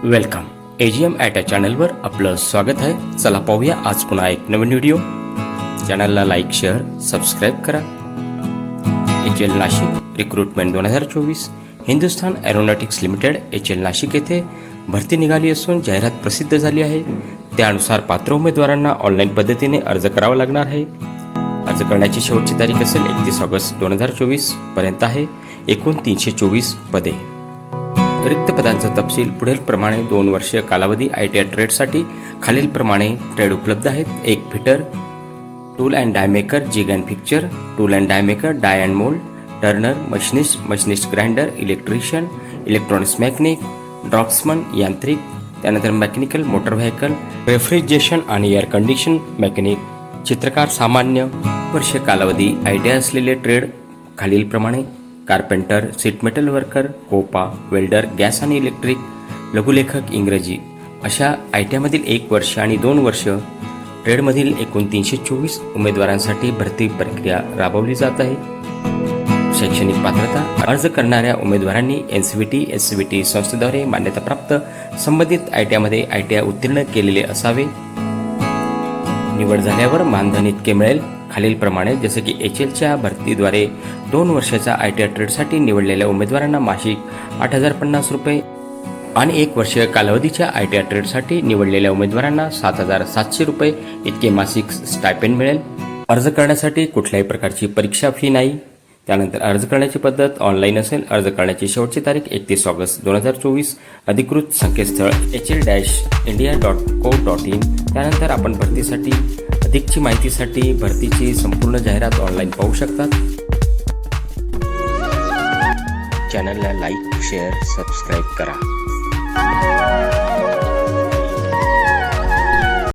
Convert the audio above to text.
Welcome AGM at चॅनलवर आपलं स्वागत आहे. चला पाहूया आज पुन्हा एक नवीन व्हिडिओ. चॅनलला लाईक, शेअर, सबस्क्राईब करा. HL Nashik recruitment 2024 Hindustan aeronautics limited HL Nashik येथे भरती निघाली असून जाहिरात प्रसिद्ध झाली आहे. त्यानुसार पात्र उमेदवारांना ऑनलाईन पद्धतीने अर्ज करावा लागणार आहे. अर्ज करण्याची शेवटची तारीख असेल 31 ऑगस्ट 2024 पर्यंत आहे. एकूण 324 पदे. रिक्त पदांचा तपशील पुढील प्रमाणे 2 वर्षीय कालावधी ITI ट्रेडसाठी खालील प्रमाणे ट्रेड उपलब्ध आहेत. एक fitter, tool and die maker, jig and fixture, tool and die maker, die and mould, turner, machinist grinder, electrician, electronics mechanic, draughtsman यांत्रिक, त्यानंतर मेकॅनिकल, मोटर व्हेकल, रेफ्रिजरेशन आणि एअर कंडिशन मेकॅनिक, चित्रकार सामान्य. वर्षीय कालावधी ITI असलेले ट्रेड खालीलप्रमाणे: carpenter, sheet metal worker, COPA, welder, gas आणि इलेक्ट्रिक, लघुलेखक, इंग्रजी अशा ITI मधील 1 वर्ष आणि 2 वर्ष ट्रेडमधील एकूण 324 उमेदवारांसाठी भरती प्रक्रिया राबवली जात आहे. शैक्षणिक पात्रता: अर्ज करणाऱ्या उमेदवारांनी NCVT, SCVT संस्थेद्वारे मान्यताप्राप्त संबंधित ITI ITI उत्तीर्ण केलेले असावे. निवड झाल्यावर मानधन इतके मिळेल खालीलप्रमाणे, जसे की HLच्या भरतीद्वारे 2 वर्षाच्या ITI ट्रेडसाठी निवडलेल्या उमेदवारांना मासिक 8,050 रुपये आणि 1 वर्षीय कालावधीच्या ITI ट्रेडसाठी निवडलेल्या उमेदवारांना 7,700 रुपये इतके मासिक स्टायपेंड मिळेल. अर्ज करण्यासाठी कुठल्याही प्रकारची परीक्षा फी नाही. त्यानंतर अर्ज करण्याची पद्धत ऑनलाईन असेल. अर्ज करण्याची शेवटची तारीख 31 ऑगस्ट 2024. अधिकृत संकेतस्थळ hl-india.co.in. त्यानंतर आपण भरतीसाठी अधिकची माहितीसाठी भरतीची संपूर्ण जाहिरात ऑनलाईन पाहू शकतात. चॅनलला लाईक, शेअर, सबस्क्राईब करा.